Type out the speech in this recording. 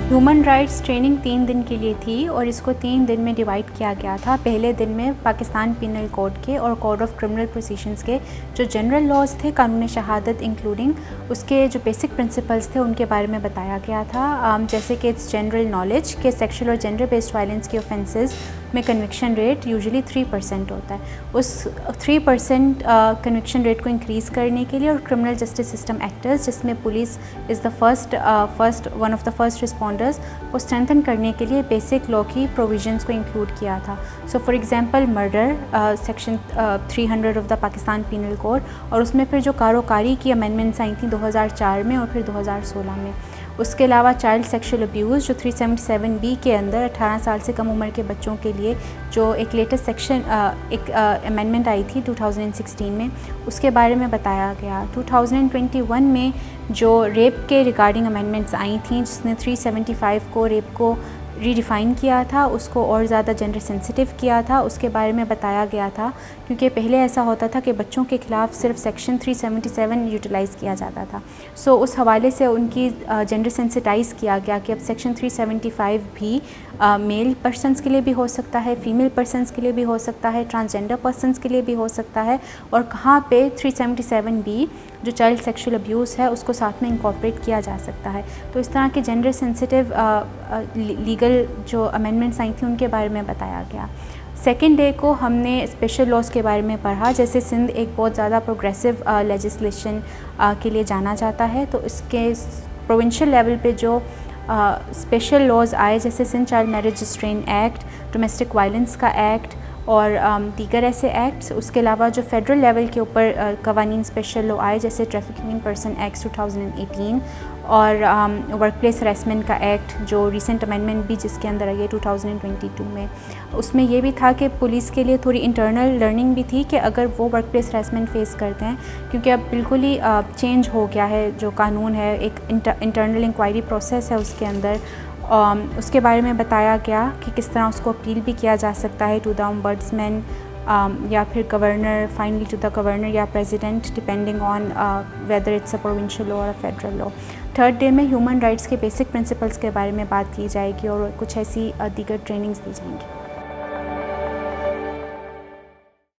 Human rights training 3 दिन के लिए थी और इसको 3 दिन में डिवाइड किया गया था। पहले दिन में पाकिस्तान पिनल कोड के और कोड ऑफ क्रिमिनल प्रोसीजंस के जो जनरल लॉज थे, कानून शहादत इंक्लूडिंग उसके जो बेसिक प्रिंसिपल्स थे उनके बारे में बताया गया था। जैसे कि इट्स जनरल नॉलेज के सेक्शुअल और जेंडर बेस्ड वायलेंस की ऑफेंसेस में कन्विक्शन रेट यूजुअली 3% होता है। उस 3% कन्विक्शन रेट को इंक्रीज़ करने के लिए और क्रिमिनल जस्टिस सिस्टम एक्टर्स, जिसमें police is the one of the first responders, को स्ट्रेंथन करने के लिए बेसिक लॉ की प्रोविजंस को इंक्लूड किया था। So for example murder section 300 of the Pakistan penal code, और उसमें फिर जो कारोकारी की अमेंडमेंट्स आई थी 2004 में और फिर 2016 में। उसके अलावा चाइल्ड सेक्सुअल अब्यूज़ जो 377B के अंदर 18 साल से कम उम्र के बच्चों के लिए जो एक लेटेस्ट सेक्शन एक अमेंडमेंट आई थी 2016 में, उसके बारे में बताया गया। 2021 में जो रेप के रिगार्डिंग अमेंडमेंट्स आई थी, जिसने 375 को रेप को रीडिफ़ाइन किया था, उसको और ज़्यादा जेंडर सेंसिटिव किया था, उसके बारे में बताया गया था। क्योंकि पहले ऐसा होता था कि बच्चों के ख़िलाफ़ सिर्फ सेक्शन 377 यूटिलाइज़ किया जाता था। सो उस हवाले से उनकी जेंडर सेंसिटाइज़ किया गया कि अब सेक्शन 375 भी मेल पर्सनस के लिए भी हो सकता है, फीमेल पर्सनस के लिए भी हो सकता है, ट्रांसजेंडर पर्सनस के लिए भी हो सकता है, और कहाँ पे 377B जो चाइल्ड सेक्सुअल अब्यूज़ है उसको साथ में इंकॉर्पोरेट किया जा सकता है। तो इस तरह के जेंडर सेंसिटिव लीगल जो अमेंडमेंट्स आई थी उनके बारे में बताया गया। सेकेंड डे को हमने स्पेशल लॉज के बारे में पढ़ा। जैसे सिंध एक बहुत ज़्यादा प्रोग्रेसिव लेजिस्लेशन के लिए जाना जाता है, तो इसके प्रोविंशियल लेवल पे जो स्पेशल लॉज आए, जैसे Sindh child marriage restraint act, domestic violence का एक्ट और दीगर ऐसे एक्ट्स। उसके अलावा जो फेडरल लेवल के ऊपर कवानीन स्पेशल लॉ आए, जैसे ट्रैफिकिंग इन पर्सन एक्ट 2018 और वर्क प्लेस हरेसमेंट का एक्ट जो रिसेंट अमेंडमेंट भी जिसके अंदर आई है 2022 में। उसमें ये भी था कि पुलिस के लिए थोड़ी इंटरनल लर्निंग भी थी कि अगर वो वर्क प्लेस हरेसमेंट फेस करते हैं, क्योंकि अब बिल्कुल ही चेंज हो गया है जो कानून है, एक इंटरनल इंक्वायरी प्रोसेस है उसके अंदर। उसके बारे में बताया गया कि किस तरह उसको अपील भी किया जा सकता है टू द ओम्बड्समैन या फिर governor, finally to the governor या president, depending on whether it's a provincial law और a federal law. Third day में ह्यूमन राइट्स के बेसिक प्रिंसिपल्स के बारे में बात की जाएगी और कुछ ऐसी दीगर ट्रेनिंग्स दी जाएंगी।